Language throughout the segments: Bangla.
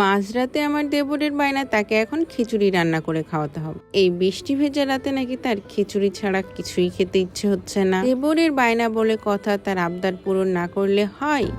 মাঝরাতে আমার দেবরের বায়না, তাকে এখন খিচুড়ি রান্না করে খাওয়াতে হবে। এই বৃষ্টি ভেজা রাতে নাকি তার খিচুড়ি ছাড়া কিছুই খেতে ইচ্ছে হচ্ছে না। দেবরের বায়না বলে কথা, তার আবদার পূরণ না করলে হয়?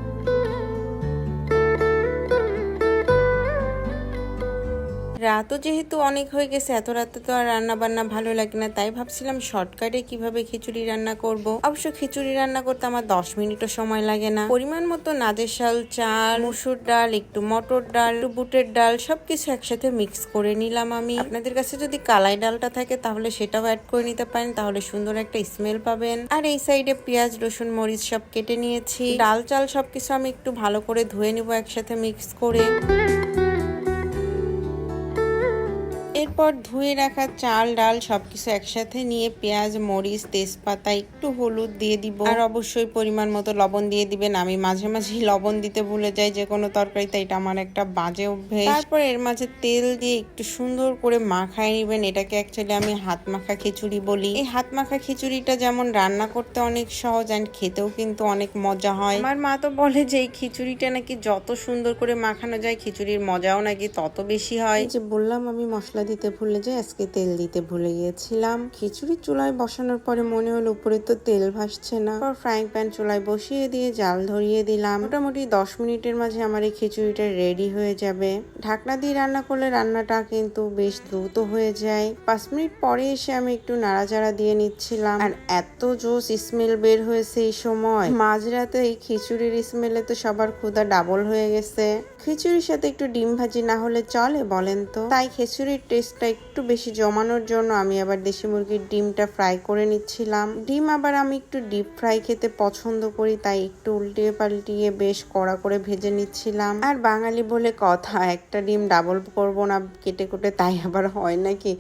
রাতও যেহেতু অনেক হয়ে গেছে, এত রাতে তো আর রান্না বান্না ভালো লাগে না, তাই ভাবছিলাম শর্টকাটে কিভাবে খিচুড়ি রান্না করব। অবশ্য খিচুড়ি রান্না করতে আমার 10 মিনিটও সময় লাগে না। পরিমাণ মতো নাজের চাল, মসুর ডাল, একটু মটর ডাল, একটু বুটের ডাল সবকিছু একসাথে মিক্স করে নিলাম। আমি আপনাদের কাছে যদি কালাই ডালটা থাকে তাহলে সেটাও অ্যাড করে নিতে পারেন, তাহলে সুন্দর একটা স্মেল পাবেন। আর এই সাইডে পেঁয়াজ, রসুন, মরিচ সব কেটে নিয়েছি। ডাল চাল সবকিছু আমি একটু ভালো করে ধুয়ে নিব একসাথে মিক্স করে। এরপর ধুয়ে রাখা চাল ডাল সবকিছু একসাথে নিয়ে পেঁয়াজ, মরিচ, তেজপাতা, একটু হলুদ দিয়ে দিব। আর অবশ্যই পরিমাণ মতো লবণ দিয়ে দিবেন। আমি মাঝে মাঝে লবণ দিতে ভুলে যাই যে কোনো তরকারিতে, এটা আমার একটা বাজে অভ্যেস। তারপর এর মাঝে তেল দিয়ে একটু সুন্দর করে মাখায় নিবেন। এটাকে অ্যাকচুয়ালি আমি হাত মাখা খিচুড়ি বলি। এই হাত মাখা খিচুড়িটা যেমন রান্না করতে অনেক সহজ অ্যান্ড খেতেও কিন্তু অনেক মজা হয়। আমার মা তো বলে যে এই খিচুড়িটা নাকি যত সুন্দর করে মাখানো যায় খিচুড়ির মজাও নাকি তত বেশি হয়। যে বললাম আমি মশলা দিতে ভুলে যাই, আজকে তেল দিতে ভুলে গিয়েছিলাম। খিচুড়ি চুলায় বসানোর পরে মনে হলো উপরে তো তেল ভাসছে না। ফ্রাইং প্যান চুলায় বসিয়ে দিয়ে জাল ধরিয়ে দিলাম। মোটামুটি 10 মিনিটের মাঝে আমার এই খিচুড়িটা রেডি হয়ে যাবে। ঢাকনা দিয়ে রান্না করলে রান্নাটা কিন্তু বেশ দ্রুত হয়ে যায়। 5 মিনিট পরে এসে আমি একটু নাড়াচাড়া দিয়ে নিচ্ছিলাম। আর এত জোস স্মেল বের হয়েছে এই সময়। মাঝরাতে এই খিচুড়ির স্মেলে তো সবার ক্ষুধা ডাবল হয়ে গেছে। খিচুড়ির সাথে একটু ডিম ভাজি না হলে চলে বলেন তো? তাই খিচুড়ির টেস্টটা একটু বেশি জমানোর জন্য আমি আবার দেশি মুরগির ডিমটা ফ্রাই করে নিচ্ছিলাম। ডিম আবার আমি একটু ডিপ ফ্রাই খেতে পছন্দ করি, তাই একটু উল্টিয়ে পাল্টিয়ে বেশ কড়া করে ভেজে নিচ্ছিলাম। আর বাঙালি বলে কথা, একটা ডিম ডাবল করবো না কেটে কুটে, তাই আবার হয় নাকি?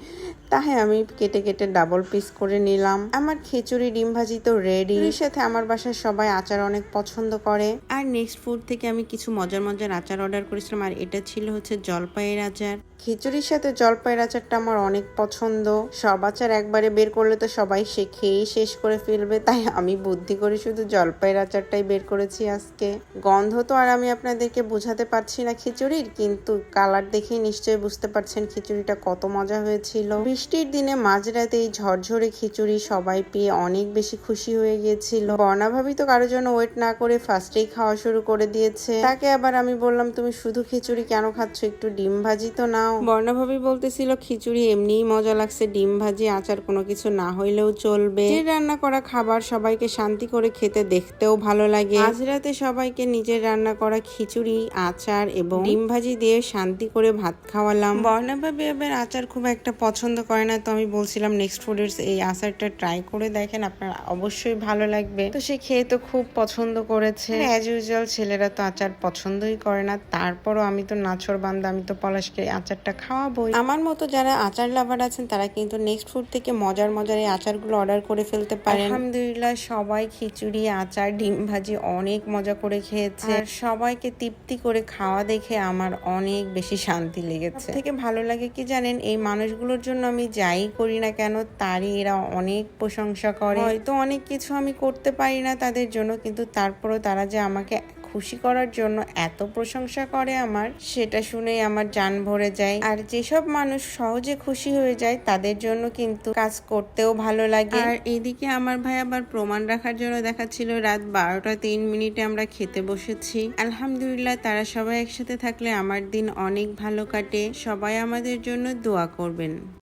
তাই আমি কেটে কেটে ডাবল পিস করে নিলাম। আমার খিচুড়ি ডিম ভাজি তো রেডি। এর সাথে আমার বাসার সবাই আচার অনেক পছন্দ করে। আর নেক্সট ফুড থেকে আমি কিছু মজার মজার আচার অর্ডার করেছিলাম, আর এটা ছিল হচ্ছে জলপাইয়ের আচার। খিচুড়ির সাথে জলপাইয়ের আচারটা আমার অনেক পছন্দ। সব আচার একবারে বের করলে তো সবাই খেয়েই শেষ করে ফেলবে, তাই আমি বুদ্ধি করে শুধু জলপাইয়ের আচারটাই বের করেছি আজকে। গন্ধ তো আর আমি আপনাদেরকে বোঝাতে পারছি না খিচুড়ির, কিন্তু কালার দেখেই নিশ্চয়ই বুঝতে পারছেন খিচুড়িটা কত মজা হয়েছিল। বৃষ্টির দিনে মাঝরাতে এই ঝরঝরে খিচুড়ি সবাই পেয়ে অনেক বেশি খুশি হয়ে গিয়েছিল। বর্ণা ভাবি তো কারোর জন্য ওয়েট না করে ফার্স্টেই খাওয়া শুরু করে দিয়েছে। তাকে আবার আমি বললাম, তুমি শুধু খিচুড়ি কেন খাচ্ছ, একটু ডিম ভাজি তো নাও। বর্ণা ভাবি বলতেছিল খিচুড়ি এমনিই মজা লাগছে, ডিম ভাজি আচার কোনো কিছু না হইলেও চলবে। যে রান্না করা খাবার সবাইকে শান্তি করে খেতে দেখতেও ভালো লাগে। আজ রাতে সবাইকে নিজের রান্না করা খিচুড়ি, আচার এবং ডিম ভাজি দিয়ে শান্তি করে ভাত খাওয়ালাম। বর্ণা ভাবি এবার আচার খুব একটা পছন্দ করে না, তো আমি বলছিলাম নেক্সট ফুডের এই আচারটা ট্রাই করে দেখেন, আপনার অবশ্যই ভালো লাগবে। তো সে খেয়ে তো খুব পছন্দ করেছে। অ্যাজ ইউজুয়াল ছেলেরা তো আচার পছন্দই করে না, তারপরও আমি তো নাছোড়বান্দা, আমি তো পলাশকে আচারটা খাওয়াবোই। আমার মতো যারা আচার লাভার আছেন তারা কিন্তু নেক্সট ফুড থেকে মজার মজার এই আচারগুলো অর্ডার করে ফেলতে পারেন। আলহামদুলিল্লাহ সবাই খিচুড়ি, আচার, ডিম ভাজি অনেক মজা করে খেয়েছে। আর সবাইকে তৃপ্তি করে খাওয়া দেখে আমার অনেক বেশি শান্তি লেগেছে। থেকে ভালো লাগে কি জানেন, এই মানুষগুলোর জন্য আমি যাই করি না কেন তারই এরা অনেক প্রশংসা করে। হয়তো অনেক কিছু আমি করতে পারি না তাদের জন্য, কিন্তু তারপরও তারা যে আমাকে খুশি করার জন্য এত প্রশংসা করে আমার, সেটা শুনেই আমার জান ভরে যায়। আর যেসব মানুষ সহজে খুশি হয়ে যায় তাদের জন্য কিন্তু কাজ করতেও ভালো লাগে। আর এদিকে আমার ভাই আবার প্রমাণ রাখার জন্য দেখাচ্ছিল রাত 12টা 3 মিনিটে আমরা খেতে বসেছি। আলহামদুলিল্লাহ তারা সবাই একসাথে থাকলে আমার দিন অনেক ভালো কাটে। সবাই আমাদের জন্য দোয়া করবেন।